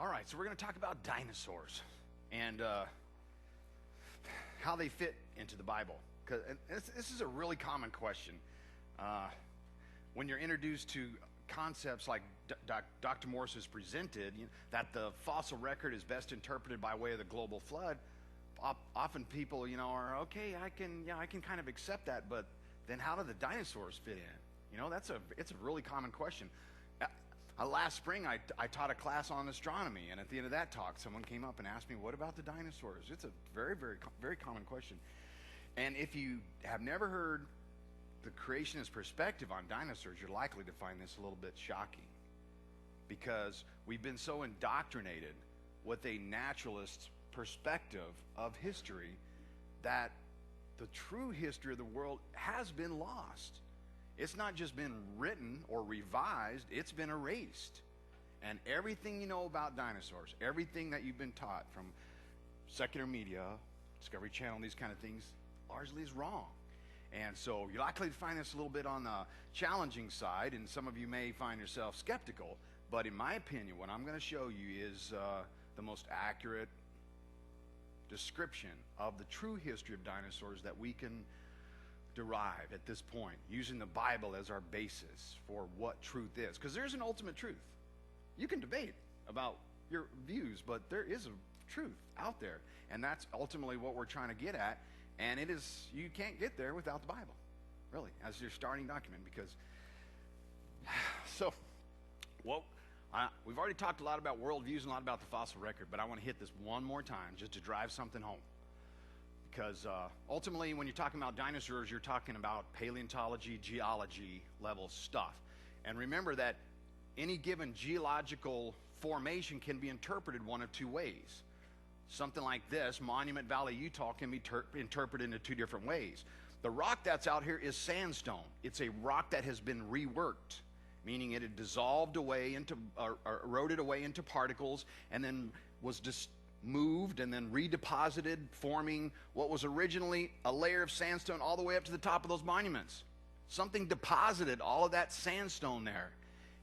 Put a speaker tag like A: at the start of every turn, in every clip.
A: All right, so we're going to talk about dinosaurs and how they fit into the Bible. Because this is a really common question. When you're introduced to concepts like Dr. Morse has presented, that the fossil record is best interpreted by way of the global flood, often people, are okay. I can kind of accept that, but then how do the dinosaurs fit in? It's a really common question. Last spring, I taught a class on astronomy, and at the end of that talk, someone came up and asked me, "What about the dinosaurs?" It's a very, very, very common question. And if you have never heard the creationist perspective on dinosaurs, you're likely to find this a little bit shocking, because we've been so indoctrinated with a naturalist perspective of history that the true history of the world has been lost. It's not just been written or revised, it's been erased. And everything you know about dinosaurs, everything that you've been taught from secular media, Discovery Channel, these kind of things, largely is wrong. And so you're likely to find this a little bit on the challenging side, and some of you may find yourself skeptical. But in my opinion, what I'm going to show you is the most accurate description of the true history of dinosaurs that we can derive at this point, using the Bible as our basis for what truth is. Because there's an ultimate truth. You can debate about your views, but there is a truth out there. And that's ultimately what we're trying to get at. And it is, you can't get there without the Bible, really, as your starting document. Because, so, well, we've already talked a lot about worldviews and a lot about the fossil record, but I want to hit this one more time just to drive something home. Because ultimately, when you're talking about dinosaurs, you're talking about paleontology, geology level stuff. And remember that any given geological formation can be interpreted one of two ways. Something like this, Monument Valley, Utah, can be interpreted into two different ways. The rock that's out here is sandstone. It's a rock that has been reworked, meaning it had dissolved away into, or eroded away into particles, and then was just moved and then redeposited, forming what was originally a layer of sandstone all the way up to the top of those monuments. Something deposited all of that sandstone there,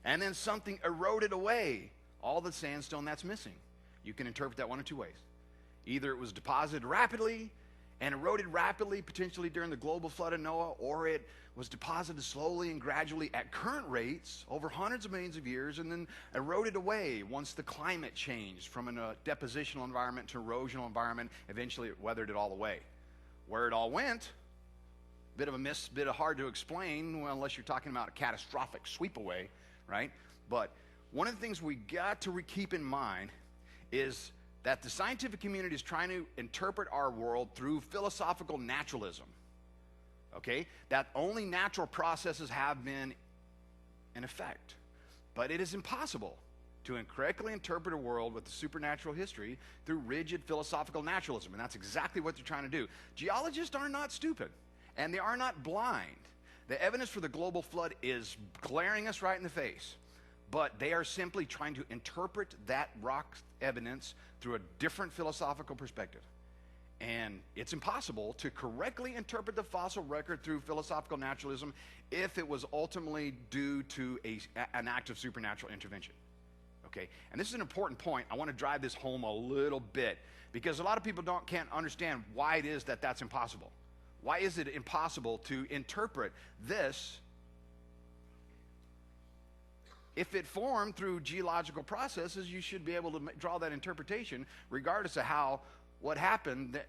A: and then something eroded away all the sandstone that's missing. You can interpret that one of two ways. Either it was deposited rapidly and eroded rapidly, potentially during the global flood of Noah, or it was deposited slowly and gradually at current rates over hundreds of millions of years and then eroded away once the climate changed from a depositional environment to erosional environment. Eventually it weathered it all away. Where it all went, bit of a miss, bit of hard to explain, well, unless you're talking about a catastrophic sweep away, right? But one of the things we got to keep in mind is that the scientific community is trying to interpret our world through philosophical naturalism. Okay? That only natural processes have been in effect. But it is impossible to incorrectly interpret a world with a supernatural history through rigid philosophical naturalism. And that's exactly what they're trying to do. Geologists are not stupid, and they are not blind. The evidence for the global flood is glaring us right in the face. But they are simply trying to interpret that rock evidence through a different philosophical perspective. And it's impossible to correctly interpret the fossil record through philosophical naturalism if it was ultimately due to an act of supernatural intervention. Okay? And this is an important point. I want to drive this home a little bit, because a lot of people can't understand why it is that that's impossible. Why is it impossible to interpret this? If it formed through geological processes, you should be able to draw that interpretation regardless of what happened.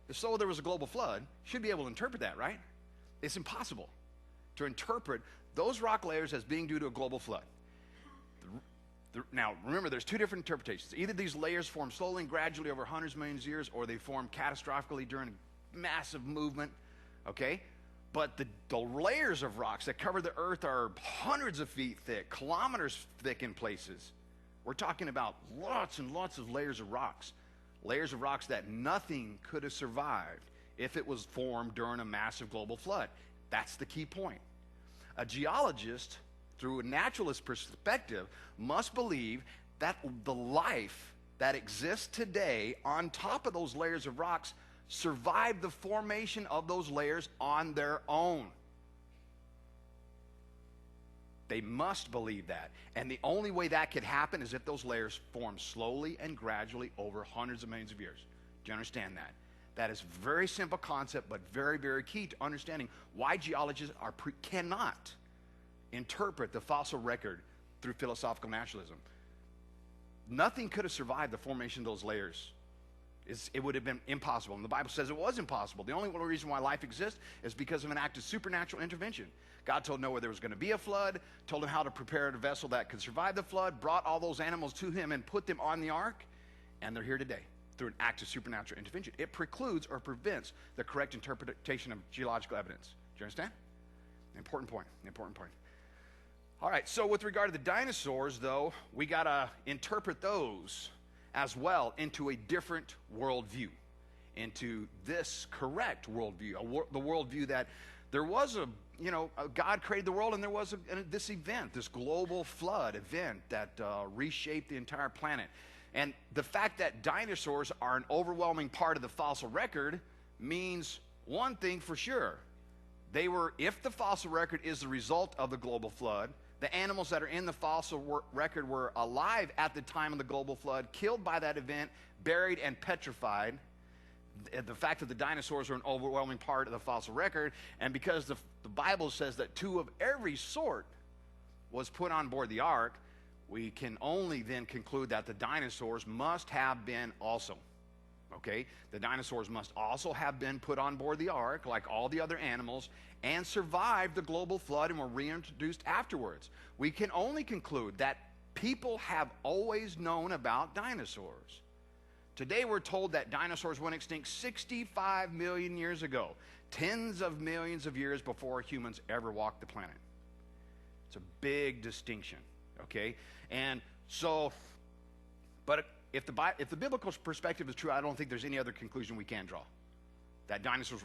A: If there was a global flood, you should be able to interpret that, right? It's impossible to interpret those rock layers as being due to a global flood. Now, remember, there's two different interpretations. Either these layers form slowly and gradually over hundreds of millions of years, or they form catastrophically during a massive movement, okay? But the layers of rocks that cover the earth are hundreds of feet thick, kilometers thick in places. We're talking about lots and lots of layers of rocks that nothing could have survived if it was formed during a massive global flood. That's the key point. A geologist, through a naturalist perspective, must believe that the life that exists today on top of those layers of rocks survived the formation of those layers on their own. They must believe that. And the only way that could happen is if those layers form slowly and gradually over hundreds of millions of years. Do you understand that? That is a very simple concept, but very, very key to understanding why geologists cannot interpret the fossil record through philosophical naturalism. Nothing could have survived the formation of those layers. It would have been impossible. And the Bible says it was impossible. The only reason why life exists is because of an act of supernatural intervention. God told Noah there was going to be a flood, told him how to prepare a vessel that could survive the flood, brought all those animals to him and put them on the ark, and they're here today through an act of supernatural intervention. It precludes or prevents the correct interpretation of geological evidence. Do you understand? Important point. All right, so with regard to the dinosaurs, though, we got to interpret those as well into a different worldview, into this correct worldview, the worldview that there was God created the world, and there was this event, this global flood event that reshaped the entire planet. And the fact that dinosaurs are an overwhelming part of the fossil record means one thing for sure. If the fossil record is the result of the global flood, the animals that are in the fossil record were alive at the time of the global flood, killed by that event, buried and petrified. The fact that the dinosaurs are an overwhelming part of the fossil record, and because the Bible says that two of every sort was put on board the ark, we can only then conclude that the dinosaurs must have been also. Okay? The dinosaurs must also have been put on board the ark, like all the other animals, and survived the global flood and were reintroduced afterwards. We can only conclude that people have always known about dinosaurs. Today we're told that dinosaurs went extinct 65 million years ago, tens of millions of years before humans ever walked the planet. It's a big distinction, okay? And so, but if the biblical perspective is true, I don't think there's any other conclusion we can draw. That dinosaurs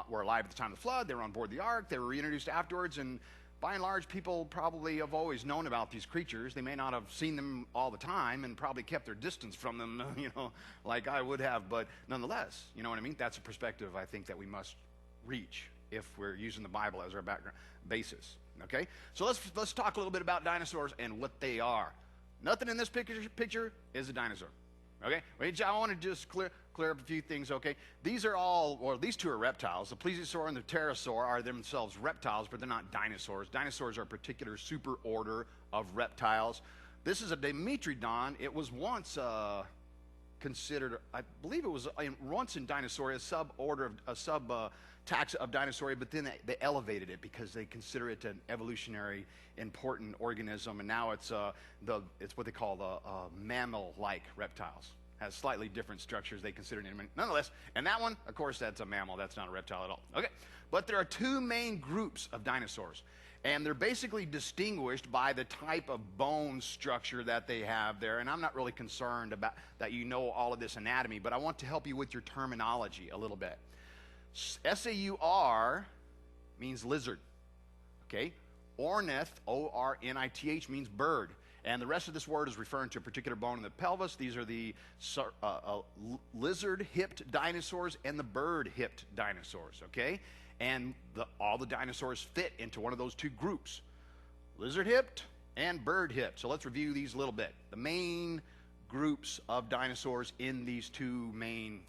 A: were alive at the time of the flood, they were on board the ark, they were reintroduced afterwards, and by and large, people probably have always known about these creatures. They may not have seen them all the time and probably kept their distance from them, like I would have, but nonetheless, you know what I mean? That's a perspective I think that we must reach if we're using the Bible as our background basis, okay? So let's talk a little bit about dinosaurs and what they are. Nothing in this picture is a dinosaur, okay? I want to just clear up a few things, okay? These two are reptiles. The plesiosaur and the pterosaur are themselves reptiles, but they're not dinosaurs. Dinosaurs are a particular super order of reptiles. This is a Dimetrodon. It was once considered, I believe it was once in Dinosaur, a sub-taxa of Dinosauria, but then they elevated it because they consider it an evolutionary important organism, and now it's what they call the mammal-like reptiles. Has slightly different structures they consider it. Nonetheless, and that one, of course, that's a mammal. That's not a reptile at all. Okay, but there are two main groups of dinosaurs, and they're basically distinguished by the type of bone structure that they have there. And I'm not really concerned about that you know all of this anatomy, but I want to help you with your terminology a little bit. S-A-U-R means lizard. Okay, ornith, O-R-N-I-T-H, means bird. And the rest of this word is referring to a particular bone in the pelvis. These are the lizard-hipped dinosaurs and the bird-hipped dinosaurs, okay? And all the dinosaurs fit into one of those two groups, lizard-hipped and bird-hipped. So let's review these a little bit. The main groups of dinosaurs in these two main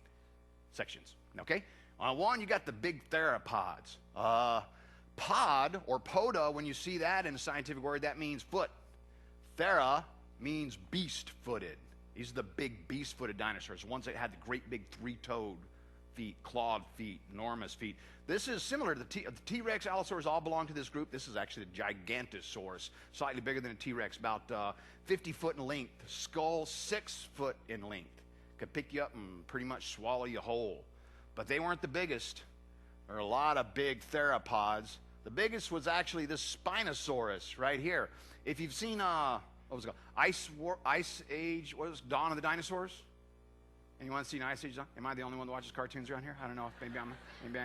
A: sections, okay? On one, you got the big theropods. Pod, or poda, when you see that in a scientific word, that means foot. Thera means beast-footed. These are the big beast-footed dinosaurs, the ones that had the great big three-toed feet, clawed feet, enormous feet. This is similar to the T-Rex. Allosaurs all belong to this group. This is actually the Gigantosaurus, slightly bigger than a T-Rex, about 50 foot in length, skull 6 foot in length. Could pick you up and pretty much swallow you whole. But they weren't the biggest. There are a lot of big theropods. The biggest was actually this Spinosaurus right here. If you've seen, what was it called? Ice Age, what was it, Dawn of the Dinosaurs? Anyone seen Ice Age? Am I the only one that watches cartoons around here? I don't know. Maybe I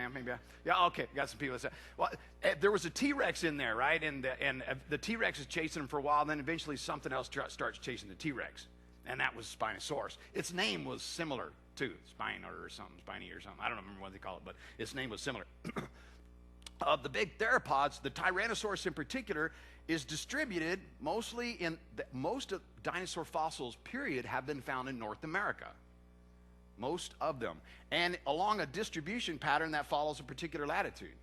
A: am. Yeah, okay. Got some people that say. Well, there was a T-Rex in there, right? And the T-Rex is chasing him for a while, and then eventually something else starts chasing the T-Rex. And that was Spinosaurus. Its name was similar, too. Spiny or something. I don't remember what they call it, but its name was similar. of the big theropods, the Tyrannosaurus in particular, is distributed mostly in most of dinosaur fossils, period, have been found in North America. Most of them. And along a distribution pattern that follows a particular latitude.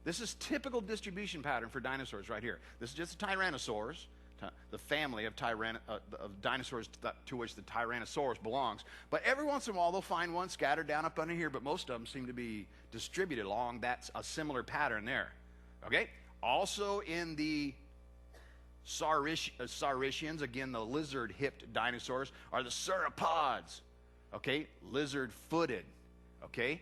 A: This is typical distribution pattern for dinosaurs right here. This is just the Tyrannosaurs, the family of dinosaurs to which the Tyrannosaurus belongs. But every once in a while, they'll find one scattered down up under here, but most of them seem to be distributed along a similar pattern there. Okay? Also in the Saurischans, again, the lizard-hipped dinosaurs, are the sauropods. Okay? Lizard-footed. Okay?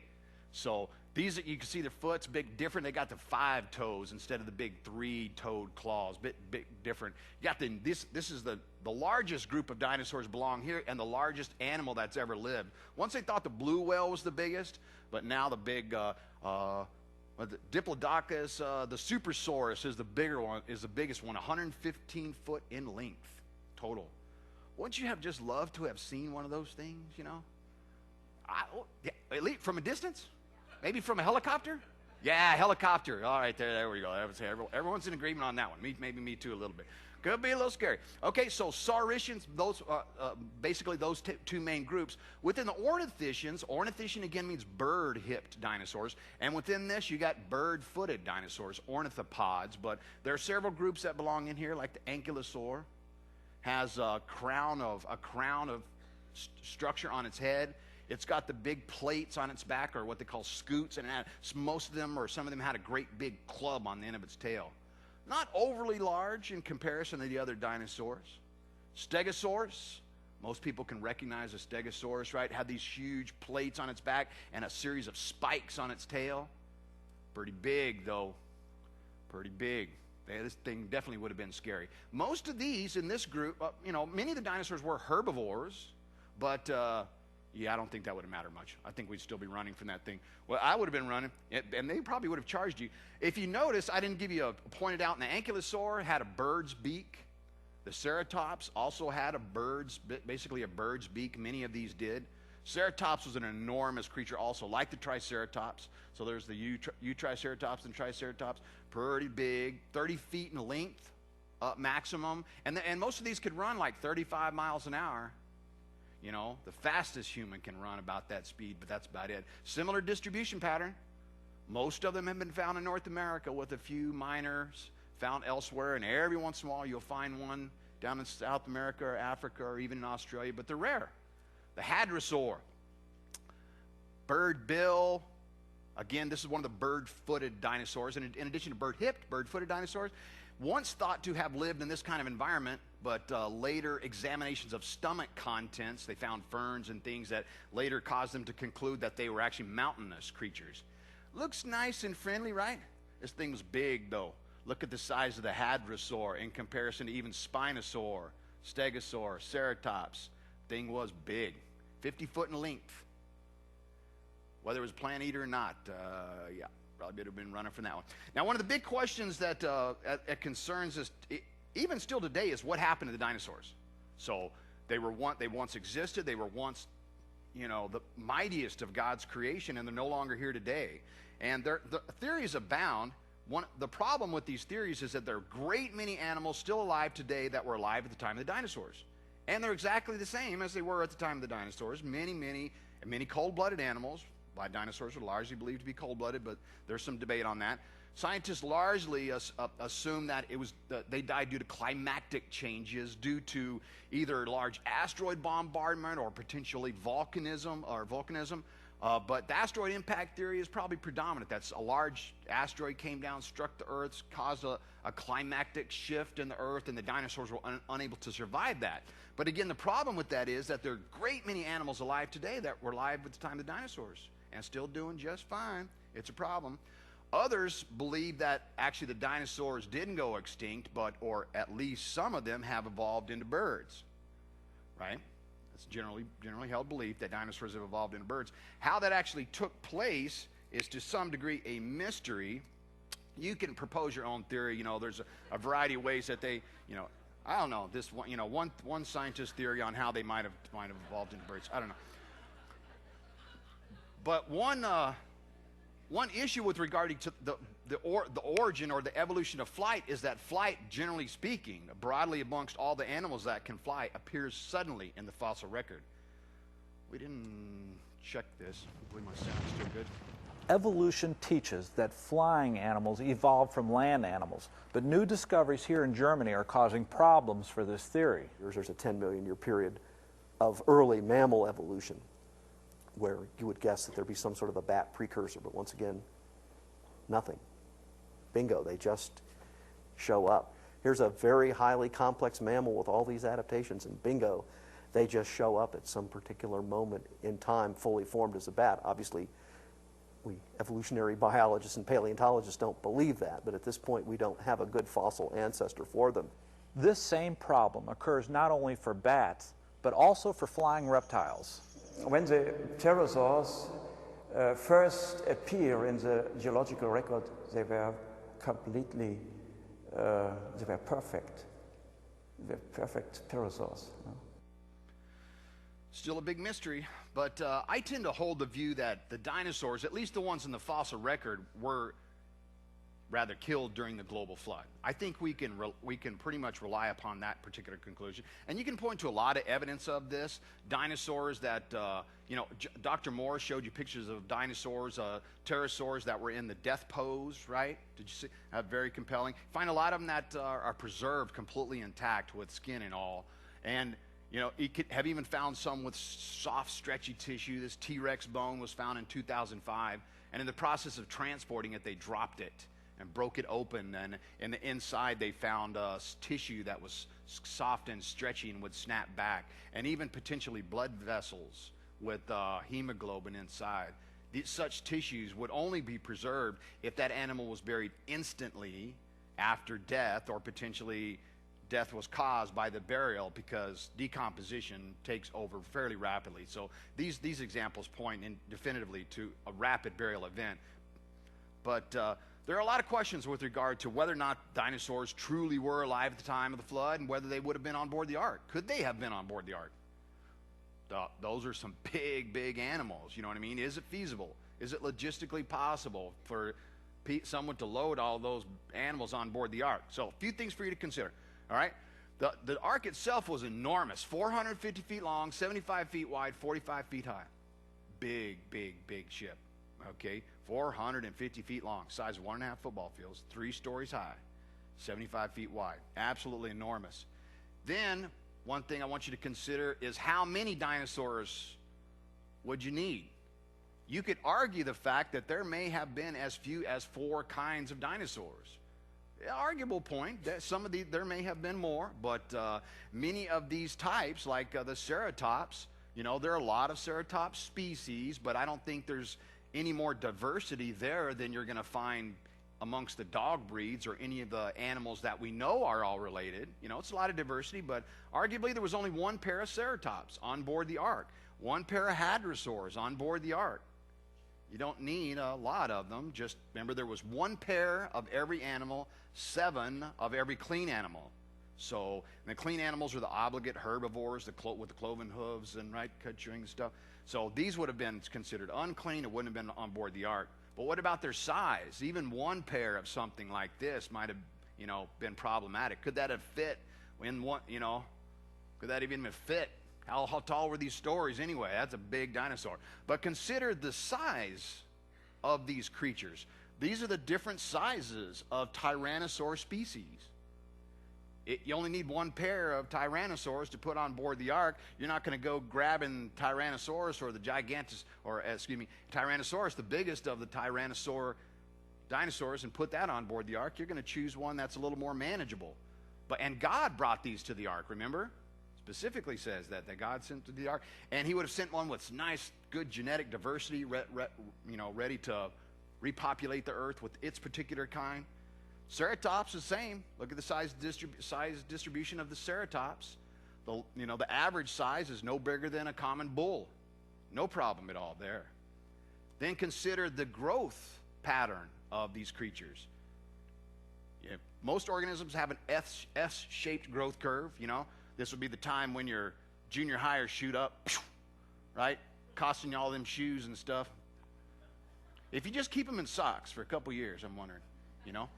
A: So these, you can see their foot's big different. They got the 5 toes instead of the big 3-toed claws. Bit different. You got this is the largest group of dinosaurs belong here, and the largest animal that's ever lived. Once they thought the blue whale was the biggest, but now the big the Diplodocus, the Supersaurus is the bigger one, is the biggest one, 115 foot in length total. Wouldn't you have just loved to have seen one of those things? You know, at least from a distance. Maybe from a helicopter? Yeah, helicopter. All right, there we go. Everyone's in agreement on that one. Maybe me too a little bit. Could be a little scary. Okay, so Saurischans, those basically those two main groups. Within the Ornithischians, ornithischian again means bird-hipped dinosaurs, and within this you got bird-footed dinosaurs, ornithopods. But there are several groups that belong in here, like the Ankylosaur, has a crown of structure on its head. It's got the big plates on its back, or what they call scoots, and most of them, or some of them, had a great big club on the end of its tail. Not overly large in comparison to the other dinosaurs. Stegosaurus, most people can recognize a Stegosaurus, right? Had these huge plates on its back and a series of spikes on its tail. Pretty big, though. Pretty big. This thing definitely would have been scary. Most of these in this group, many of the dinosaurs were herbivores, but yeah, I don't think that would have mattered much. I think we'd still be running from that thing. Well, I would have been running, and they probably would have charged you. If you notice, I didn't give you pointed out, the Ankylosaur had a bird's beak. The Ceratops also had basically a bird's beak. Many of these did. Ceratops was an enormous creature also, like the Triceratops. So there's the Eutriceratops and Triceratops. Pretty big, 30 feet in length maximum. And most of these could run like 35 miles an hour. You know, the fastest human can run about that speed, but that's about it. Similar distribution pattern. Most of them have been found in North America, with a few minors found elsewhere, and every once in a while you'll find one down in South America or Africa or even in Australia, but they're rare. The Hadrosaur, bird bill. Again, this is one of the bird-footed dinosaurs, and in addition to bird-hipped, bird-footed dinosaurs, once thought to have lived in this kind of environment, but later examinations of stomach contents, they found ferns and things that later caused them to conclude that they were actually mountainous creatures. Looks nice and friendly, right? This thing was big, though. Look at the size of the Hadrosaur in comparison to even Spinosaur, Stegosaur, Ceratops. Thing was big, 50 foot in length. Whether it was a plant eater or not, yeah, probably would have been running from that one. Now, one of the big questions that concerns us, even still today, is what happened to the dinosaurs. So they once existed. They were once, the mightiest of God's creation, and they're no longer here today. And the theories abound. The problem with these theories is that there are a great many animals still alive today that were alive at the time of the dinosaurs. And they're exactly the same as they were at the time of the dinosaurs. Many cold-blooded animals. Why dinosaurs are largely believed to be cold-blooded, but there's some debate on that. Scientists largely assume that they died due to climactic changes, due to either large asteroid bombardment or potentially volcanism. But the asteroid impact theory is probably predominant. That's a large asteroid came down, struck the Earth, caused a climactic shift in the Earth, and the dinosaurs were unable to survive that. But again, the problem with that is that there are a great many animals alive today that were alive at the time of the dinosaurs and still doing just fine. It's a problem. Others believe that actually the dinosaurs didn't go extinct, or at least some of them have evolved into birds, right? That's generally held belief that dinosaurs have evolved into birds. How that actually took place is to some degree a mystery. You can propose your own theory. There's a variety of ways that they, I don't know, this one, one scientist theory on how they might have evolved into birds. I don't know. But one one issue with regarding to the origin or the evolution of flight is that flight, generally speaking, broadly amongst all the animals that can fly, appears suddenly in the fossil record. We didn't check this. Hopefully my sound's still good.
B: Evolution teaches that flying animals evolved from land animals, but new discoveries here in Germany are causing problems for this theory.
C: There's a 10 million year period of early mammal evolution where you would guess that there'd be some sort of a bat precursor, but once again, nothing. Bingo, they just show up. Here's a very highly complex mammal with all these adaptations, and bingo, they just show up at some particular moment in time fully formed as a bat. Obviously, we evolutionary biologists and paleontologists don't believe that, but at this point we don't have a good fossil ancestor for them.
B: This same problem occurs not only for bats, but also for flying reptiles.
D: When the pterosaurs first appear in the geological record, they were completely, they were perfect. They were perfect pterosaurs.
A: Still a big mystery, but I tend to hold the view that the dinosaurs, at least the ones in the fossil record, were rather killed during the global flood. I think we can pretty much rely upon that particular conclusion. And you can point to a lot of evidence of this. Dinosaurs that, Dr. Moore showed you pictures of dinosaurs, pterosaurs that were in the death pose, right? Did you see? Very compelling. Find a lot of them that are preserved completely intact with skin and all. And you have even found some with soft, stretchy tissue. This T-Rex bone was found in 2005. And in the process of transporting it, they dropped it and broke it open, and in the inside they found tissue that was soft and stretchy and would snap back, and even potentially blood vessels with hemoglobin inside. Such tissues would only be preserved if that animal was buried instantly after death, or potentially death was caused by the burial, because decomposition takes over fairly rapidly. So these examples point definitively to a rapid burial event. But there are a lot of questions with regard to whether or not dinosaurs truly were alive at the time of the flood, and whether they would have been on board the ark. Could they have been on board the ark? Those are some big animals, you know what I mean? Is it feasible? Is it logistically possible for someone to load all those animals on board the ark? So a few things for you to consider, all right? The ark itself was enormous, 450 feet long, 75 feet wide, 45 feet high. Big ship, okay? 450 feet long, size of 1.5 football fields, 3 stories high, 75 feet wide. Absolutely enormous. Then, one thing I want you to consider is how many dinosaurs would you need? You could argue the fact that there may have been as few as 4 kinds of dinosaurs. Arguable point that there may have been more, but many of these types, like the ceratops, there are a lot of ceratops species, but I don't think there's any more diversity there than you're going to find amongst the dog breeds or any of the animals that we know are all related. It's a lot of diversity, but arguably there was only 1 pair of ceratops on board the ark, 1 pair of hadrosaurs on board the ark. You don't need a lot of them. Just remember, there was 1 pair of every animal, 7 of every clean animal. So the clean animals are the obligate herbivores, with the cloven hooves and cut chewing stuff. So these would have been considered unclean. It wouldn't have been on board the ark. But what about their size? Even 1 pair of something like this might have, been problematic. Could that have fit in one? Could that even have fit? How tall were these stories anyway? That's a big dinosaur. But consider the size of these creatures. These are the different sizes of Tyrannosaur species. You only need 1 pair of Tyrannosaurs to put on board the ark. You're not going to go grabbing Tyrannosaurus or the Tyrannosaurus, the biggest of the Tyrannosaur dinosaurs, and put that on board the ark. You're going to choose one that's a little more manageable. And God brought these to the ark, remember? Specifically says that God sent to the ark. And he would have sent one with nice, good genetic diversity, ready to repopulate the earth with its particular kind. Ceratops, the same. Look at the size distribution of the ceratops. The average size is no bigger than a common bull. No problem at all there. Then consider the growth pattern of these creatures. Most organisms have an S-shaped growth curve. This would be the time when your junior hires shoot up, right? Costing you all them shoes and stuff. If you just keep them in socks for a couple years, I'm wondering, you know.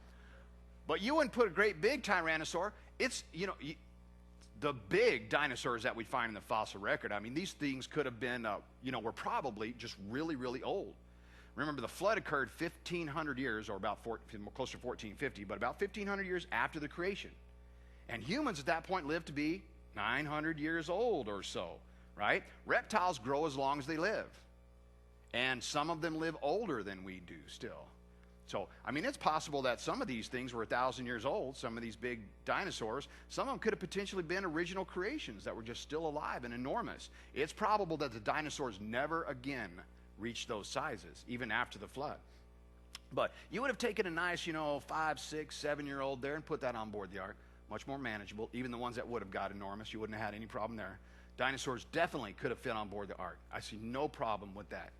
A: But you wouldn't put a great big Tyrannosaur. It's, you know, the big dinosaurs that we find in the fossil record, I mean, these things could have been, you know, were probably just really, really old. Remember, the flood occurred 1,500 years, or about closer to 1450, but about 1,500 years after the creation. And humans at that point lived to be 900 years old or so, right? Reptiles grow as long as they live. And some of them live older than we do still. So, I mean, it's possible that some of these things were 1,000 years old, some of these big dinosaurs. Some of them could have potentially been original creations that were just still alive and enormous. It's probable that the dinosaurs never again reached those sizes, even after the flood. But you would have taken a nice, you know, 5, 6, 7-year-old there and put that on board the ark. Much more manageable. Even the ones that would have got enormous, you wouldn't have had any problem there. Dinosaurs definitely could have fit on board the ark. I see no problem with that.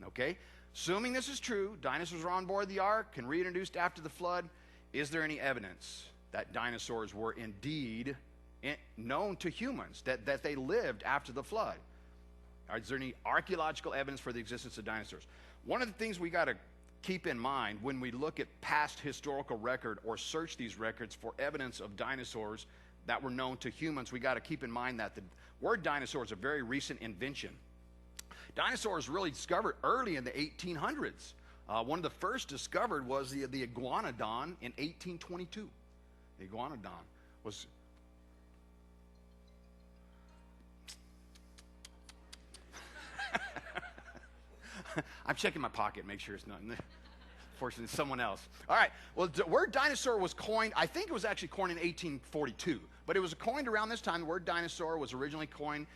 A: Okay? Assuming this is true, dinosaurs are on board the ark and reintroduced after the flood, is there any evidence that dinosaurs were indeed known to humans, that they lived after the flood? Is there any archaeological evidence for the existence of dinosaurs? One of the things we got to keep in mind when we look at past historical record or search these records for evidence of dinosaurs that were known to humans, we got to keep in mind that the word dinosaur is a very recent invention. Dinosaurs really discovered early in the 1800s. One of the first discovered was the iguanodon in 1822. The iguanodon was... I'm checking my pocket, make sure it's not. Fortunately, it's someone else. All right. Well, the word dinosaur was coined, I think it was actually coined in 1842, but it was coined around this time. The word dinosaur was originally coined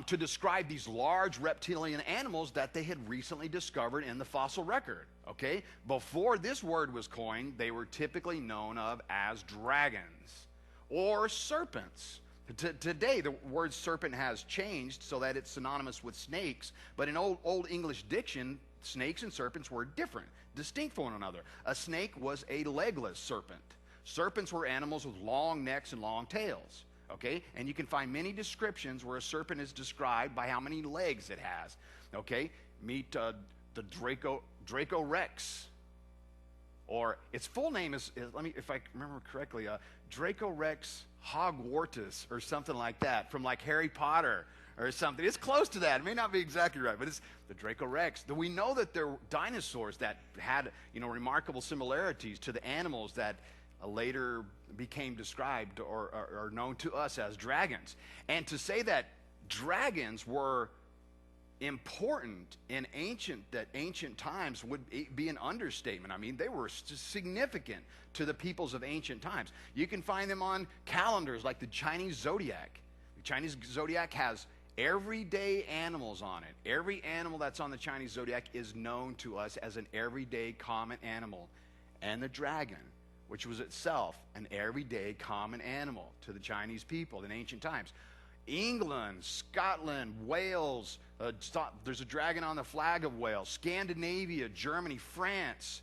A: to describe these large reptilian animals that they had recently discovered in the fossil record. Okay? Before this word was coined, they were typically known of as dragons or serpents. Today, the word serpent has changed so that it's synonymous with snakes, but in Old English diction, snakes and serpents were different, distinct from one another. A snake was a legless serpent. Serpents were animals with long necks and long tails. Okay? And you can find many descriptions where a serpent is described by how many legs it has. Okay? Meet the Draco Rex. Or its full name is let me, if I remember correctly, Draco Rex Hogwartus or something like that, from like Harry Potter or something. It's close to that. It may not be exactly right, but it's the Draco Rex. We know that there were dinosaurs that had, you know, remarkable similarities to the animals that later became described or known to us as dragons. And to say that dragons were important in ancient times would be an understatement. I mean, they were significant to the peoples of ancient times. You can find them on calendars like the Chinese zodiac. The Chinese zodiac has everyday animals on it. Every animal that's on the Chinese zodiac is known to us as an everyday common animal. And the dragon, which was itself an everyday common animal to the Chinese people in ancient times. England, Scotland, Wales, there's a dragon on the flag of Wales, Scandinavia, Germany, France.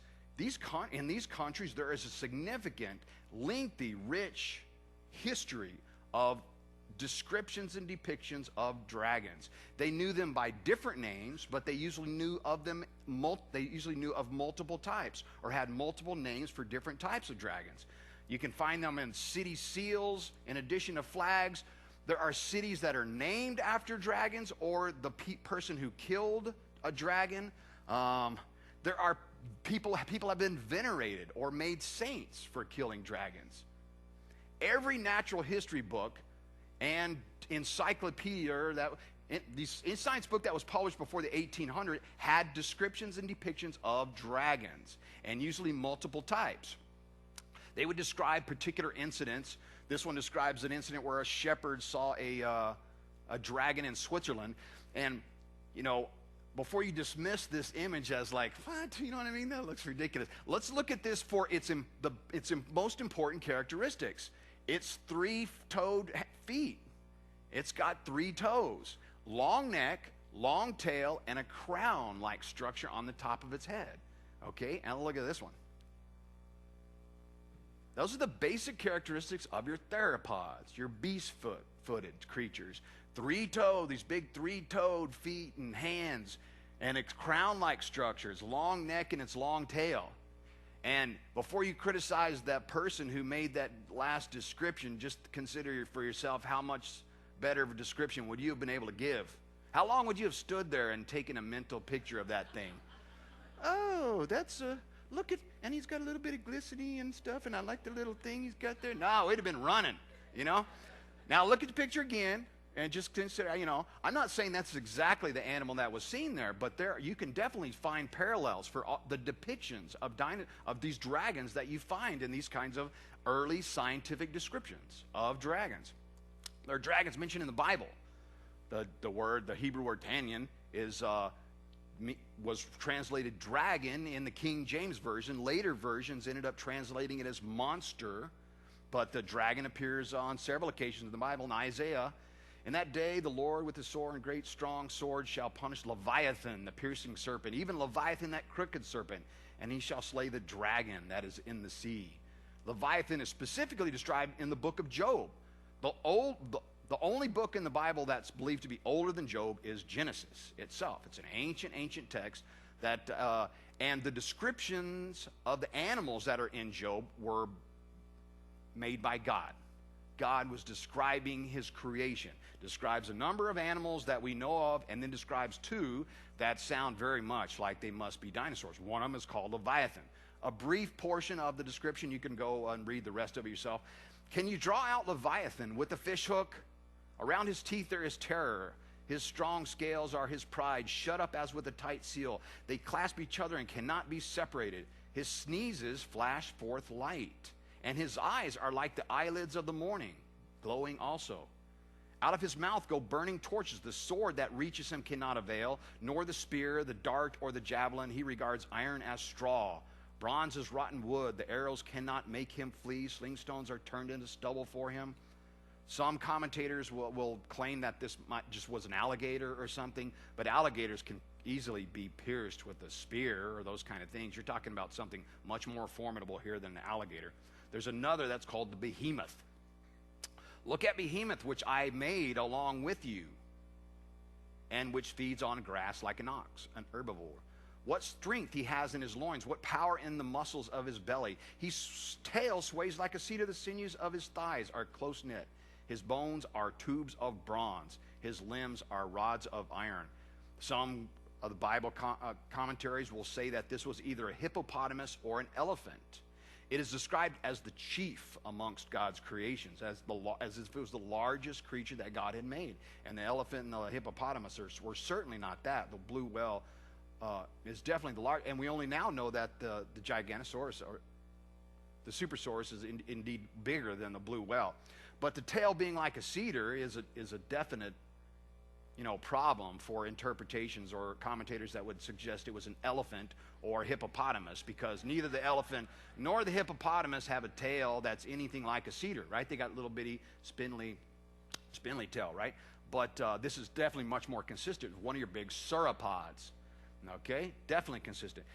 A: In these countries, there is a significant, lengthy, rich history of descriptions and depictions of dragons. They knew them by different names, but they usually knew of them. They usually knew of multiple types or had multiple names for different types of dragons. You can find them in city seals. In addition to flags, there are cities that are named after dragons or the person who killed a dragon. There are people have been venerated or made saints for killing dragons. Every natural history book and encyclopedia science book that was published before the 1800s had descriptions and depictions of dragons, and usually multiple types. They would describe particular incidents. This one describes an incident where a shepherd saw a dragon in Switzerland, and you know, before you dismiss this image as like, what? You know what I mean? That looks ridiculous. Let's look at this for its most important characteristics. It's 3-toed feet. It's got 3 toes, long neck, long tail, and a crown-like structure on the top of its head. Okay, and look at this one. Those are the basic characteristics of your theropods, your beast-footed creatures. 3-toed, these big 3-toed feet and hands. And its crown-like structure, its long neck and its long tail. And before you criticize that person who made that last description, just consider for yourself how much better of a description would you have been able to give. How long would you have stood there and taken a mental picture of that thing? Oh, that's look at, and he's got a little bit of glistening and stuff, and I like the little thing he's got there. No, it'd have been running, you know. Now look at the picture again, and just consider, you know, I'm not saying that's exactly the animal that was seen there, but there you can definitely find parallels for the depictions of these dragons that you find in these kinds of early scientific descriptions of dragons. There are dragons mentioned in the Bible. The Hebrew word tanyan was translated dragon in the King James Version. Later versions ended up translating it as monster, but the dragon appears on several occasions in the Bible. In Isaiah, in that day the Lord with his sword and great strong sword shall punish Leviathan, the piercing serpent, even Leviathan, that crooked serpent, and he shall slay the dragon that is in the sea. Leviathan is specifically described in the book of Job. The only book in the Bible that's believed to be older than Job is Genesis itself. It's an ancient text that, and the descriptions of the animals that are in Job were made by God. God was describing his creation, describes a number of animals that we know of, and then describes two that sound very much like they must be dinosaurs. One of them is called Leviathan. A brief portion of the description, you can go and read the rest of it yourself. Can you draw out Leviathan with a fish hook? Around his teeth there is terror. His strong scales are his pride, shut up as with a tight seal. They clasp each other and cannot be separated. His sneezes flash forth light, and his eyes are like the eyelids of the morning, glowing also. Out of his mouth go burning torches. The sword that reaches him cannot avail, nor the spear, the dart, or the javelin. He regards iron as straw. Bronze is rotten wood. The arrows cannot make him flee. Slingstones are turned into stubble for him. Some commentators will claim that this just was an alligator or something, but alligators can easily be pierced with a spear or those kind of things. You're talking about something much more formidable here than an alligator. There's another that's called the behemoth. Look at behemoth, which I made along with you, and which feeds on grass like an ox, an herbivore. What strength he has in his loins, what power in the muscles of his belly. His tail sways like a cedar, the sinews of his thighs are close knit. His bones are tubes of bronze. His limbs are rods of iron. Some of the Bible commentaries will say that this was either a hippopotamus or an elephant. It is described as the chief amongst God's creations, as if it was the largest creature that God had made. And the elephant and the hippopotamus were certainly not that. The blue whale is definitely the large, and we only now know that the Giganosaurus, or the Supersaurus, is indeed bigger than the blue whale. But the tail being like a cedar is a definite, problem for interpretations or commentators that would suggest it was an elephant or a hippopotamus, because neither the elephant nor the hippopotamus have a tail that's anything like a cedar, right? They got little bitty spindly tail, right? But this is definitely much more consistent with one of your big sauropods. Okay, definitely consistent.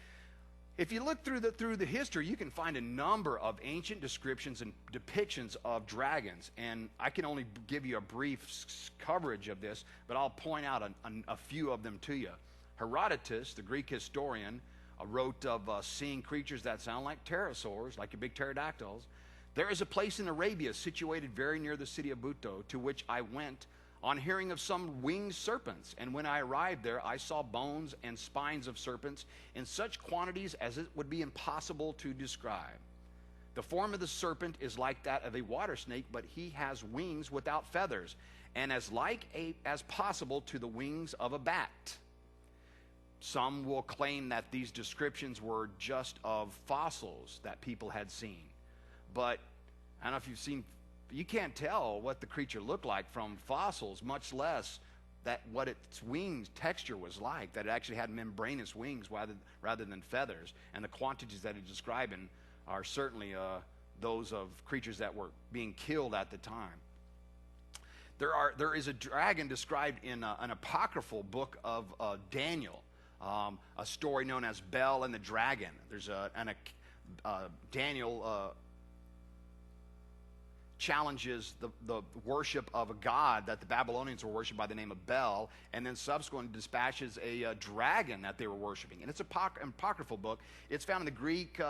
A: If you look through the history, you can find a number of ancient descriptions and depictions of dragons, and I can only give you a brief coverage of this, but I'll point out a few of them to you. Herodotus, the Greek historian, wrote of seeing creatures that sound like pterosaurs, like your big pterodactyls. There is a place in Arabia situated very near the city of Buto, to which I went on hearing of some winged serpents, and when I arrived there, I saw bones and spines of serpents in such quantities as it would be impossible to describe. The form of the serpent is like that of a water snake, but he has wings without feathers, and as like as possible to the wings of a bat. Some will claim that these descriptions were just of fossils that people had seen, but I don't know if you've seen. You can't tell what the creature looked like from fossils, much less that what its wings texture was like, that it actually had membranous wings rather than feathers. And the quantities that it's describing are certainly those of creatures that were being killed at the time. There is a dragon described in an apocryphal book of Daniel, a story known as Bel and the Dragon. There's Daniel challenges the worship of a god that the Babylonians were worshiping by the name of Bel, and then subsequently dispatches a dragon that they were worshiping. And it's an apocryphal book. It's found in the Greek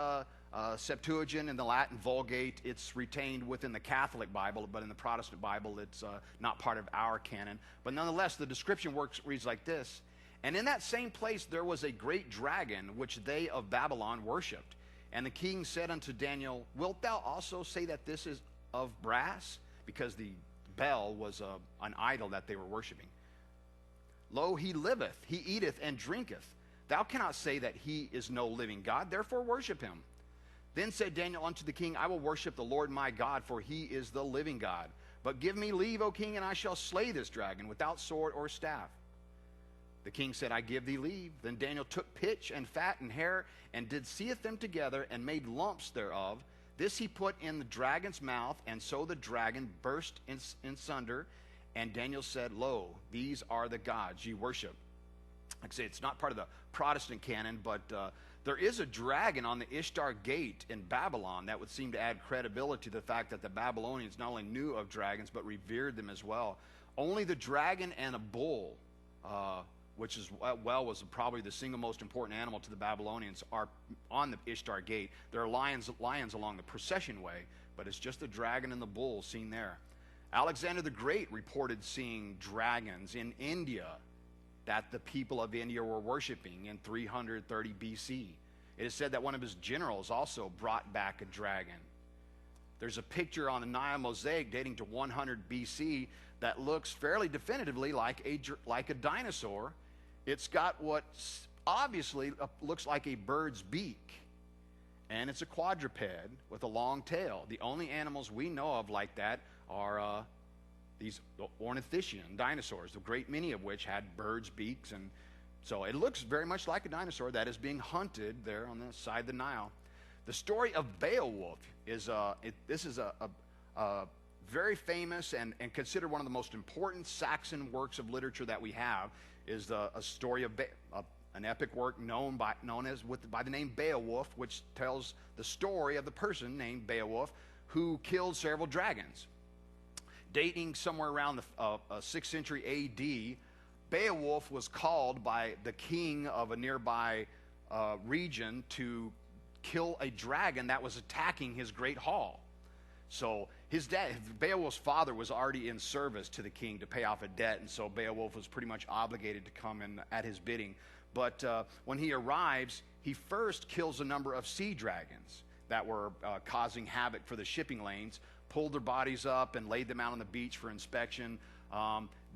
A: Septuagint and the Latin Vulgate. It's retained within the Catholic Bible, but in the Protestant Bible, it's not part of our canon. But nonetheless, the description reads like this. And in that same place there was a great dragon, which they of Babylon worshipped. And the king said unto Daniel, Wilt thou also say that this is of brass? Because the Bel was an idol that they were worshiping. Lo, he liveth, he eateth and drinketh. Thou cannot say that he is no living God, therefore worship him. Then said Daniel unto the king, I will worship the Lord my God, for he is the living God. But give me leave, O king, and I shall slay this dragon without sword or staff. The king said, I give thee leave. Then Daniel took pitch and fat and hair, and did seeth them together, and made lumps thereof. This he put in the dragon's mouth, and so the dragon burst in sunder. And Daniel said, Lo, these are the gods ye worship. Like I say, it's not part of the Protestant canon, but there is a dragon on the Ishtar Gate in Babylon that would seem to add credibility to the fact that the Babylonians not only knew of dragons, but revered them as well. Only the dragon and a bull, which was probably the single most important animal to the Babylonians, are on the Ishtar Gate. There are lions along the procession way, but it's just the dragon and the bull seen there. Alexander the Great reported seeing dragons in India that the people of India were worshiping in 330 BC. It is said that one of his generals also brought back a dragon. There's a picture on the Nile mosaic dating to 100 BC that looks fairly definitively like a dinosaur. It's got what obviously looks like a bird's beak, and it's a quadruped with a long tail. The only animals we know of like that are these ornithischian dinosaurs, a great many of which had birds' beaks, and so it looks very much like a dinosaur that is being hunted there on the side of the Nile. The story of Beowulf is this is a very famous and considered one of the most important Saxon works of literature that we have. Is a story of an epic work known by the name Beowulf, which tells the story of the person named Beowulf who killed several dragons. Dating somewhere around the 6th century A.D., Beowulf was called by the king of a nearby region to kill a dragon that was attacking his great hall. So his dad, Beowulf's father, was already in service to the king to pay off a debt, and so Beowulf was pretty much obligated to come in at his bidding. But when he arrives, he first kills a number of sea dragons that were causing havoc for the shipping lanes, pulled their bodies up and laid them out on the beach for inspection,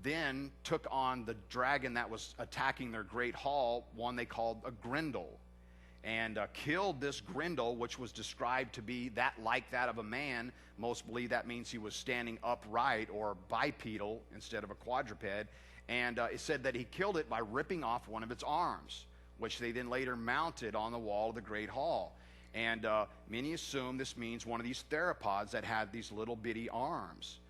A: then took on the dragon that was attacking their great hall, one they called a grendel, and killed this grendel, which was described to be like that of a man. Most believe that means he was standing upright or bipedal instead of a quadruped. And it said that he killed it by ripping off one of its arms, which they then later mounted on the wall of the great hall. And many assume this means one of these theropods that had these little bitty arms.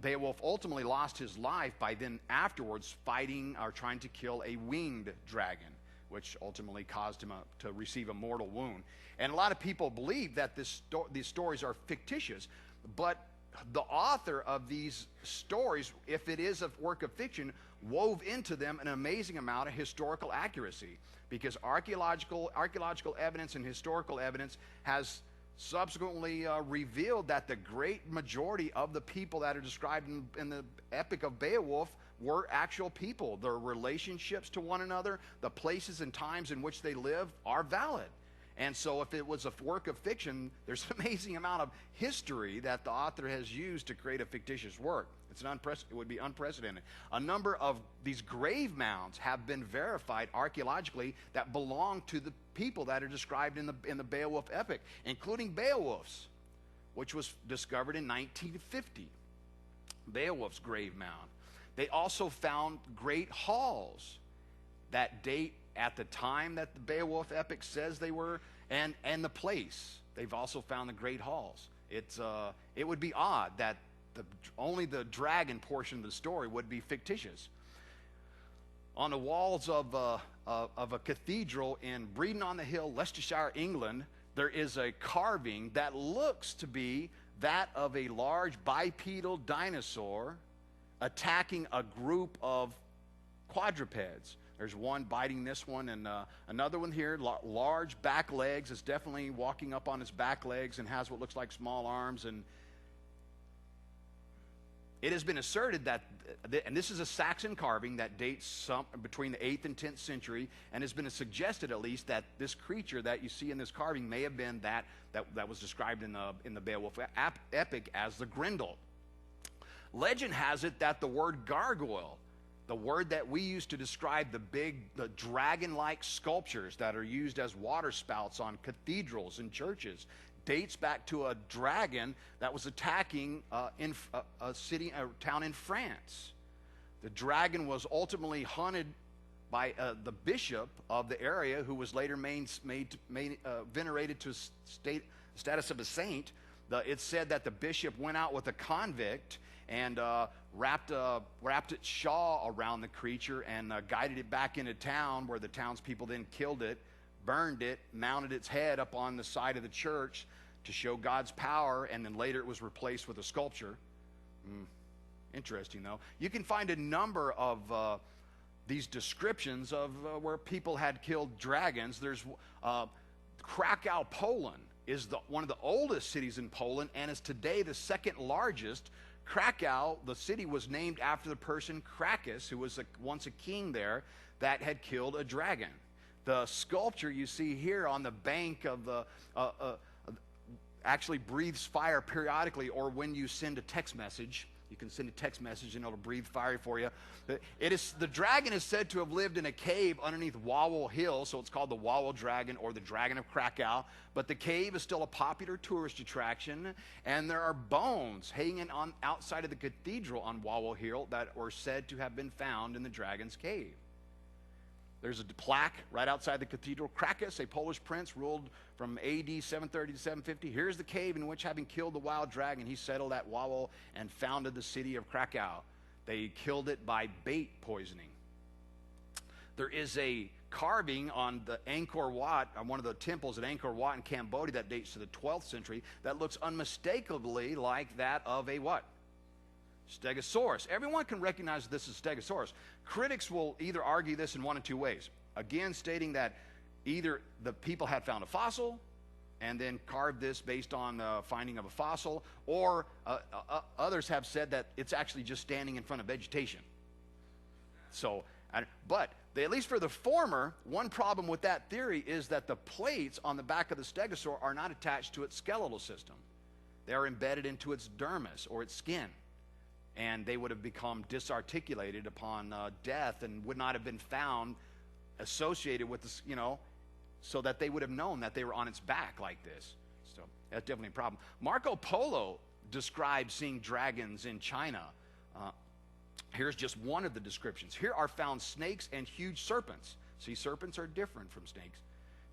A: Beowulf ultimately lost his life by then afterwards fighting or trying to kill a winged dragon, which ultimately caused him to receive a mortal wound. And a lot of people believe that these stories are fictitious, but the author of these stories, if it is a work of fiction, wove into them an amazing amount of historical accuracy, because archaeological evidence and historical evidence has subsequently revealed that the great majority of the people that are described in the Epic of Beowulf were actual people. Their relationships to one another, the places and times in which they live are valid. And so if it was a work of fiction, there's an amazing amount of history that the author has used to create a fictitious work. It would be unprecedented. A number of these grave mounds have been verified archaeologically that belong to the people that are described in the Beowulf epic, including Beowulf's, which was discovered in 1950. Beowulf's grave mound. They also found great halls that date at the time that the Beowulf epic says they were, and the place. They've also found the great halls. It would be odd that only the dragon portion of the story would be fictitious. On the walls of a cathedral in Bredon-on-the-Hill, Leicestershire, England, there is a carving that looks to be that of a large bipedal dinosaur attacking a group of quadrupeds. There's one biting this one, and another one here, large back legs. It's definitely walking up on its back legs and has what looks like small arms. And it has been asserted that, and this is a Saxon carving that dates between the 8th and 10th century, and has been suggested at least that this creature that you see in this carving may have been that was described in the Beowulf epic as the Grendel. Legend has it that the word gargoyle, the word that we use to describe the dragon-like sculptures that are used as water spouts on cathedrals and churches, dates back to a dragon that was attacking a town in France. The dragon was ultimately hunted by the bishop of the area, who was later venerated to status of a saint. It's said that the bishop went out with a convict and wrapped its shawl around the creature and guided it back into town, where the townspeople then killed it, burned it, mounted its head up on the side of the church to show God's power, and then later it was replaced with a sculpture. Interesting, though. You can find a number of these descriptions of where people had killed dragons. There's Krakow, Poland, is one of the oldest cities in Poland, and is today the second largest. Krakow, the city, was named after the person Krakus, who was once a king there, that had killed a dragon. The sculpture you see here on the bank of the actually breathes fire periodically, or when you send a text message. You can send a text message and it'll breathe fire for you. The dragon is said to have lived in a cave underneath Wawel Hill, so it's called the Wawel Dragon, or the Dragon of Krakow. But the cave is still a popular tourist attraction, and there are bones hanging outside of the cathedral on Wawel Hill that were said to have been found in the dragon's cave. There's a plaque right outside the cathedral. Krakus, a Polish prince, ruled from AD 730 to 750. Here's the cave in which, having killed the wild dragon, he settled at Wawel and founded the city of Krakow. They killed it by bait poisoning. There is a carving on the Angkor Wat, on one of the temples at Angkor Wat in Cambodia, that dates to the 12th century, that looks unmistakably like that of a what? Stegosaurus. Everyone can recognize this as Stegosaurus. Critics will either argue this in one of two ways. Again, stating that either the people had found a fossil and then carved this based on the finding of a fossil, or others have said that it's actually just standing in front of vegetation. So, but at least for the former, one problem with that theory is that the plates on the back of the stegosaur are not attached to its skeletal system. They are embedded into its dermis, or its skin. And they would have become disarticulated upon death and would not have been found associated with this, so that they would have known that they were on its back like this. So that's definitely a problem. Marco Polo describes seeing dragons in China. Here's just one of the descriptions. Here are found snakes and huge serpents. See, serpents are different from snakes.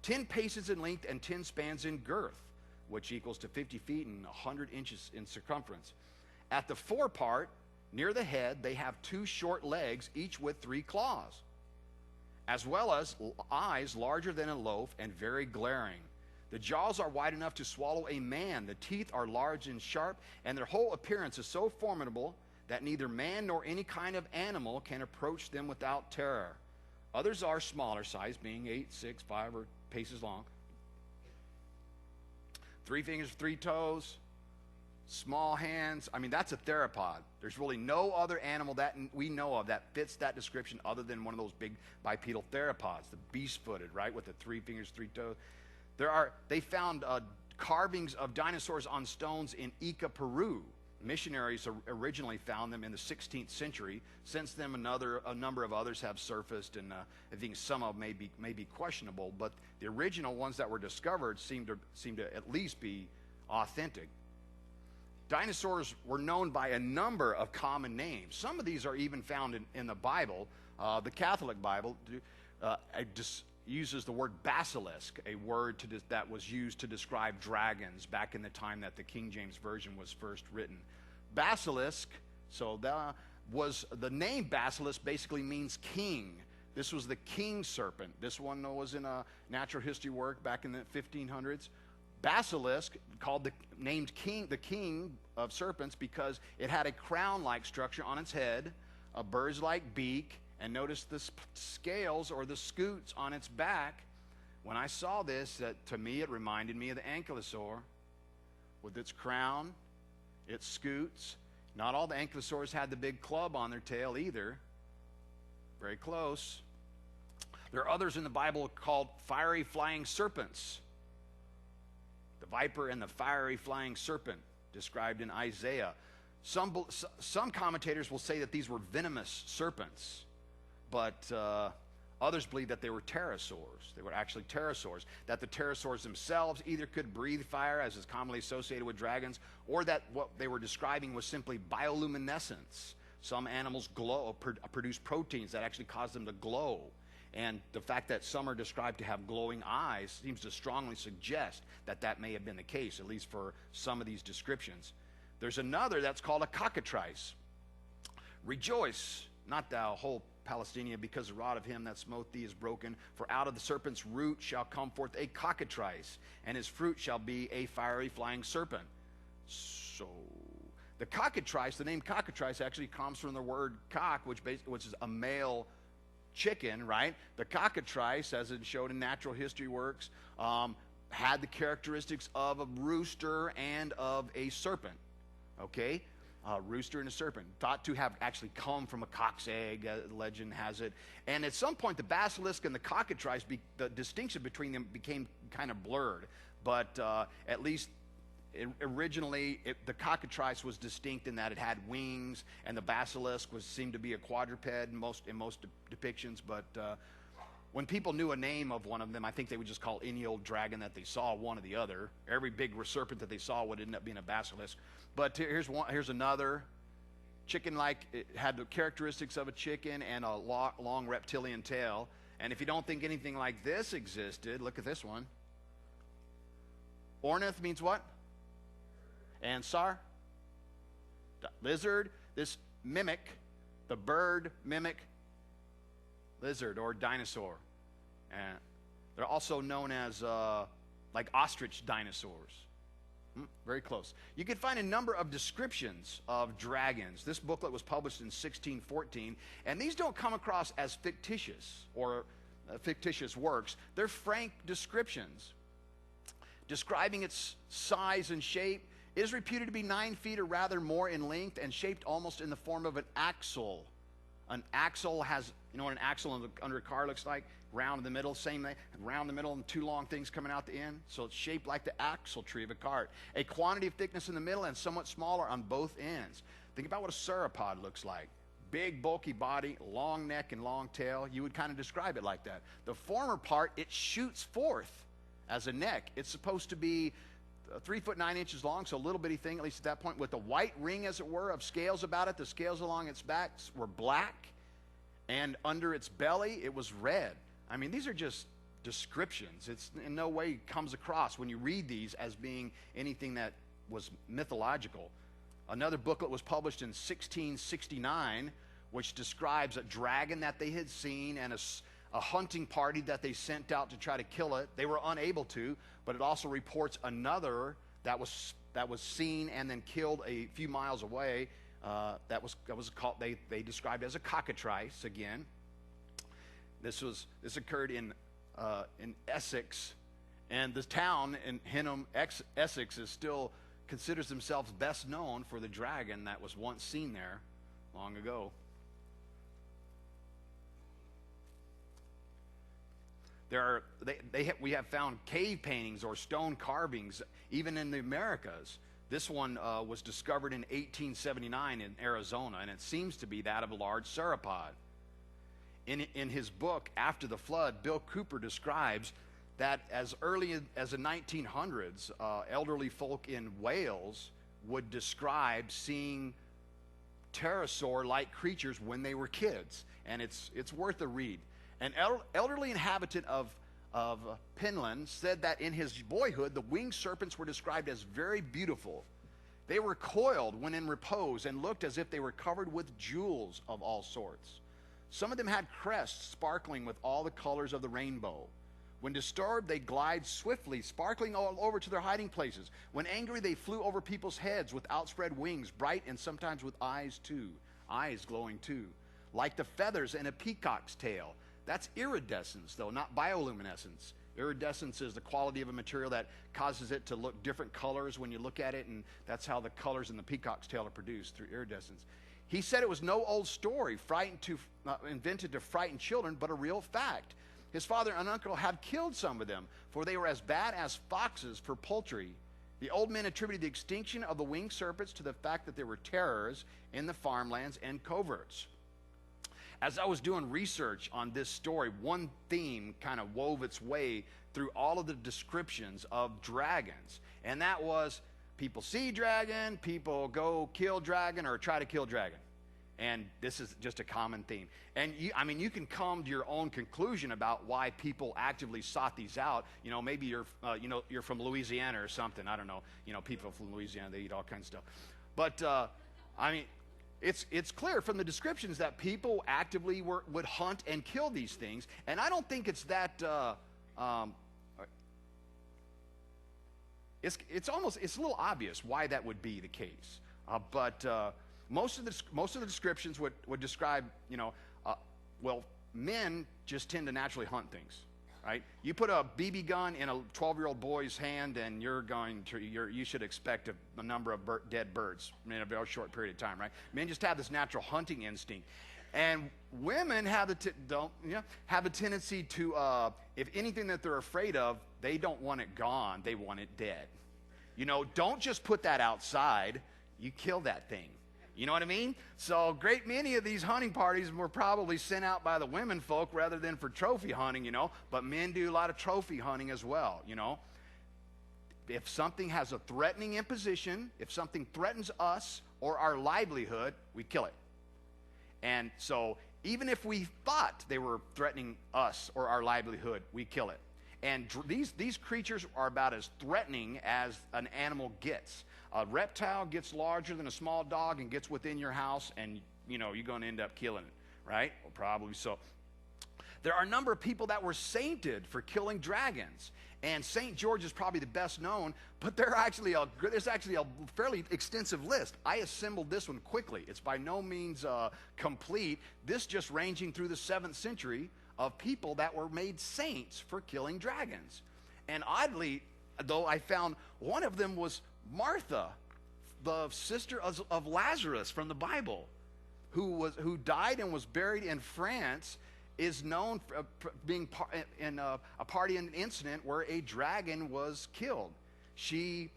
A: 10 paces in length and 10 spans in girth, which equals to 50 feet and 100 inches in circumference. At the forepart, near the head, they have 2 short legs, each with 3 claws, as well as eyes larger than a loaf and very glaring. The jaws are wide enough to swallow a man. The teeth are large and sharp, and their whole appearance is so formidable that neither man nor any kind of animal can approach them without terror. Others are smaller size, being 8, 6, 5, or paces long. 3 fingers, 3 toes. Small hands. I mean, that's a theropod. There's really no other animal that we know of that fits that description other than one of those big bipedal theropods, the beast-footed, right, with the 3 fingers, 3 toes. They found carvings of dinosaurs on stones in Ica, Peru. Missionaries originally found them in the 16th century. Since then, a number of others have surfaced, and I think some of them may be questionable. But the original ones that were discovered seem to at least be authentic. Dinosaurs were known by a number of common names. Some of these are even found in the Bible. The Catholic Bible uses the word basilisk, a word that was used to describe dragons back in the time that the King James Version was first written. Basilisk, the name basilisk basically means king. This was the king serpent. This one was in a natural history work back in the 1500s. basilisk, named the king of serpents, because it had a crown-like structure on its head, a bird's-like beak, and notice the scales or the scutes on its back. When I saw this, to me it reminded me of the ankylosaur, with its crown, its scutes. Not all the ankylosaurs had the big club on their tail either. Very close. There are others in the Bible called fiery flying serpents. The viper and the fiery flying serpent described in Isaiah. Some commentators will say that these were venomous serpents, but others believe that they were pterosaurs. They were actually pterosaurs. That the pterosaurs themselves either could breathe fire, as is commonly associated with dragons, or that what they were describing was simply bioluminescence. Some animals produce proteins that actually cause them to glow. And the fact that some are described to have glowing eyes seems to strongly suggest that that may have been the case, at least for some of these descriptions. There's another that's called a cockatrice. Rejoice, not thou whole Palestina, because the rod of him that smote thee is broken. For out of the serpent's root shall come forth a cockatrice, and his fruit shall be a fiery flying serpent. So the cockatrice, the name cockatrice actually comes from the word cock, which is a male chicken, right? The cockatrice, as it showed in natural history works, had the characteristics of a rooster and of a serpent. Okay? Rooster and a serpent, thought to have actually come from a cock's egg, legend has it. And at some point, the basilisk and the cockatrice, the distinction between them became kind of blurred. But at least originally, the cockatrice was distinct in that it had wings, and the basilisk seemed to be a quadruped in most depictions. But when people knew a name of one of them, I think they would just call any old dragon that they saw one or the other. Every big serpent that they saw would end up being a basilisk. But here's another chicken-like. It had the characteristics of a chicken and a long reptilian tail. And if you don't think anything like this existed, look at this one. Ornith means what? Ansar, lizard. This mimic, the bird mimic lizard or dinosaur. And they're also known as like ostrich dinosaurs. Very close. You can find a number of descriptions of dragons. This booklet was published in 1614, and these don't come across as fictitious or fictitious works. They're frank descriptions. Describing its size and shape, it is reputed to be 9 feet or rather more in length and shaped almost in the form of an axle. An axle has, you know what an axle under a car looks like? Round in the middle, same thing, round in the middle and two long things coming out the end. So it's shaped like the axle tree of a cart. A quantity of thickness in the middle and somewhat smaller on both ends. Think about what a sauropod looks like. Big, bulky body, long neck and long tail. You would kind of describe it like that. The former part, it shoots forth as a neck. It's supposed to be 3 foot 9 inches long, so a little bitty thing, at least at that point, with a white ring, as it were, of scales about it. The scales along its back were black, and under its belly, it was red. I mean, these are just descriptions. It's in no way comes across when you read these as being anything that was mythological. Another booklet was published in 1669, which describes a dragon that they had seen and a hunting party that they sent out to try to kill it. They were unable to, but it also reports another that was seen and then killed a few miles away. That was called, they described as a cockatrice again. This occurred in Essex, and the town in Hingham, Essex, is still considers themselves best known for the dragon that was once seen there long ago. We have found cave paintings or stone carvings even in the Americas. This one was discovered in 1879 in Arizona, and it seems to be that of a large sauropod. In his book, After the Flood, Bill Cooper describes that as early as the 1900s, elderly folk in Wales would describe seeing pterosaur-like creatures when they were kids, and it's worth a read. An elderly inhabitant of Pinland said that in his boyhood, the winged serpents were described as very beautiful. They were coiled when in repose and looked as if they were covered with jewels of all sorts. Some of them had crests sparkling with all the colors of the rainbow. When disturbed, they glide swiftly, sparkling all over to their hiding places. When angry, they flew over people's heads with outspread wings, bright and sometimes with eyes too, eyes glowing too, like the feathers in a peacock's tail. That's iridescence, though, not bioluminescence. Iridescence is the quality of a material that causes it to look different colors when you look at it, and that's how the colors in the peacock's tail are produced, through iridescence. He said it was no old story, invented to frighten children, but a real fact. His father and uncle had killed some of them, for they were as bad as foxes for poultry. The old men attributed the extinction of the winged serpents to the fact that there were terrors in the farmlands and coverts. As I was doing research on this story, one theme kind of wove its way through all of the descriptions of dragons, and that was people see dragon, people go kill dragon or try to kill dragon. And this is just a common theme. And you can come to your own conclusion about why people actively sought these out. You know, maybe you're from Louisiana or something. I don't know. You know, people from Louisiana, they eat all kinds of stuff. But it's clear from the descriptions that people actively would hunt and kill these things. And I don't think it's that. It's a little obvious why that would be the case. But most of the descriptions would describe, men just tend to naturally hunt things, right? You put a BB gun in a 12-year-old boy's hand, and you should expect a number of dead birds in a very short period of time, right? Men just have this natural hunting instinct, and women have a tendency to, if anything that they're afraid of, they don't want it gone; they want it dead. Don't just put that outside. You kill that thing. You know what I mean? So great many of these hunting parties were probably sent out by the women folk rather than for trophy hunting, But men do a lot of trophy hunting as well, If something has a threatening imposition, if something threatens us or our livelihood, we kill it. And so even if we thought they were threatening us or our livelihood, we kill it. And these creatures are about as threatening as an animal gets. A reptile gets larger than a small dog and gets within your house, and you're going to end up killing it, right? Well, probably so. There are a number of people that were sainted for killing dragons, and St. George is probably the best known, but there's actually a fairly extensive list. I assembled this one quickly. It's by no means complete. This just ranging through the 7th century of people that were made saints for killing dragons. And oddly, though, I found one of them was Martha, the sister of Lazarus from the Bible, who died and was buried in France, is known for being in a party in an incident where a dragon was killed. She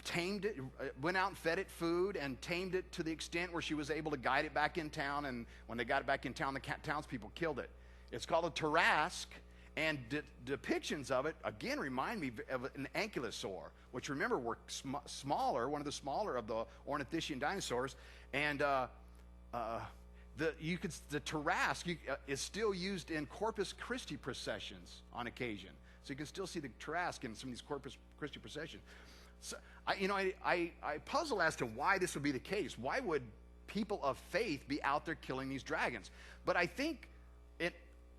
A: tamed it, went out and fed it food and tamed it to the extent where she was able to guide it back in town, and when they got it back in town, the townspeople killed it. It's called a Tarrasque, and depictions of it, again, remind me of an ankylosaur, which, remember, were smaller, one of the smaller of the ornithischian dinosaurs, and the Tarrasque is still used in Corpus Christi processions on occasion. So you can still see the Tarrasque in some of these Corpus Christi processions. So, I puzzle as to why this would be the case. Why would people of faith be out there killing these dragons? But I think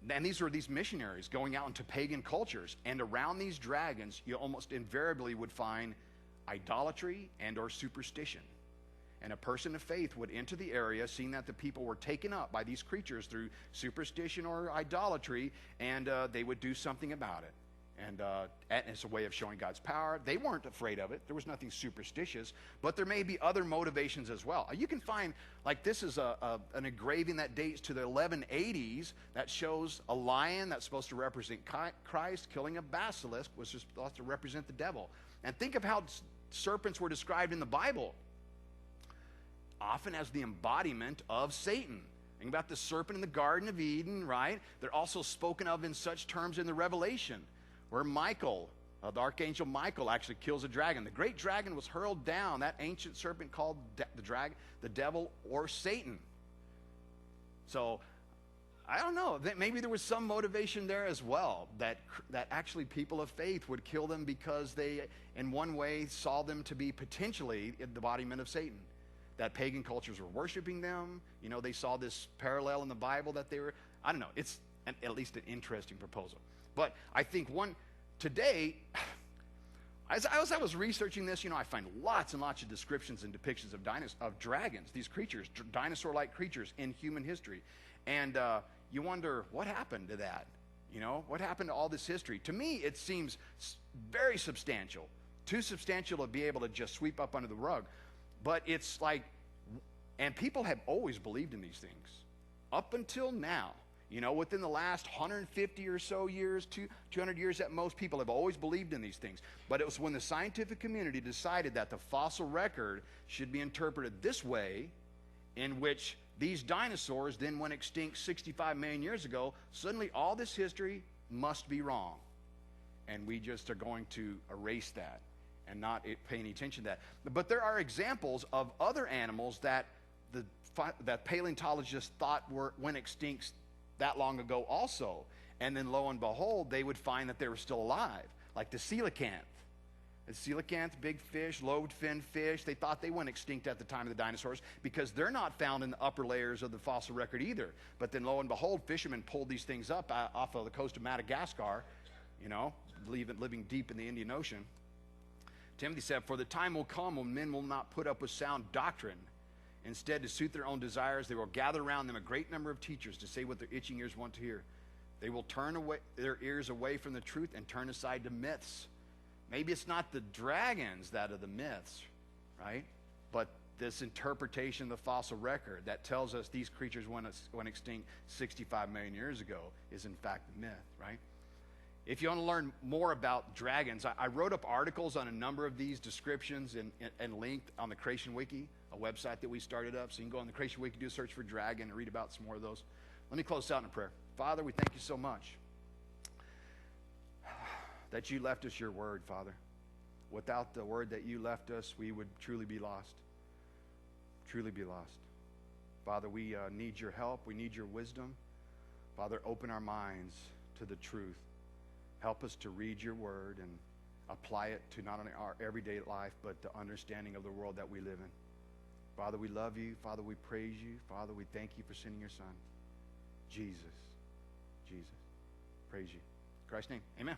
A: and these are these missionaries going out into pagan cultures, and around these dragons, you almost invariably would find idolatry and or superstition. And a person of faith would enter the area, seeing that the people were taken up by these creatures through superstition or idolatry, and they would do something about it. And it's a way of showing God's power. They weren't afraid of it. There was nothing superstitious, but there may be other motivations as well. You can find, like, this is an engraving that dates to the 1180s that shows a lion that's supposed to represent Christ killing a basilisk, which is supposed to represent the devil. And think of how serpents were described in the Bible, often as the embodiment of Satan. Think about the serpent in the Garden of Eden, right? They're also spoken of in such terms in the Revelation, where Michael, the archangel Michael, actually kills a dragon. The great dragon was hurled down, that ancient serpent called the devil or Satan. So I don't know, maybe there was some motivation there as well, that actually people of faith would kill them because they, in one way, saw them to be potentially the embodiment of Satan. That pagan cultures were worshiping them. They saw this parallel in the Bible that they were, I don't know, it's at least an interesting proposal. But I think today, as I was researching this, I find lots and lots of descriptions and depictions of dragons, these creatures, dinosaur-like creatures in human history. And you wonder, what happened to that? What happened to all this history? To me, it seems very substantial. Too substantial to be able to just sweep up under the rug. But it's like, and people have always believed in these things. Up until now, within the last 150 or so years, 200 years at most, people have always believed in these things. But it was when the scientific community decided that the fossil record should be interpreted this way, in which these dinosaurs then went extinct 65 million years ago, suddenly all this history must be wrong. And we just are going to erase that and not pay any attention to that. But there are examples of other animals that paleontologists thought went extinct that long ago also. And then lo and behold, they would find that they were still alive, like the coelacanth. The coelacanth, big fish, lobed-finned fish, they thought they went extinct at the time of the dinosaurs because they're not found in the upper layers of the fossil record either. But then lo and behold, fishermen pulled these things up off of the coast of Madagascar, living deep in the Indian Ocean. Timothy said, "For the time will come when men will not put up with sound doctrine. Instead, to suit their own desires, they will gather around them a great number of teachers to say what their itching ears want to hear. They will turn their ears away from the truth and turn aside to myths." Maybe it's not the dragons that are the myths, right? But this interpretation of the fossil record that tells us these creatures went extinct 65 million years ago is in fact a myth, right? If you want to learn more about dragons, I wrote up articles on a number of these descriptions and linked on the Creation Wiki, a website that we started up. So you can go on the Creation Wiki, do a search for dragon, and read about some more of those. Let me close out in a prayer. Father, we thank you so much that you left us your word, Father. Without the word that you left us, we would truly be lost. Truly be lost. Father, we need your help. We need your wisdom. Father, open our minds to the truth. Help us to read your word and apply it to not only our everyday life, but the understanding of the world that we live in. Father, we love you. Father, we praise you. Father, we thank you for sending your son, Jesus. Jesus. Praise you. In Christ's name, amen.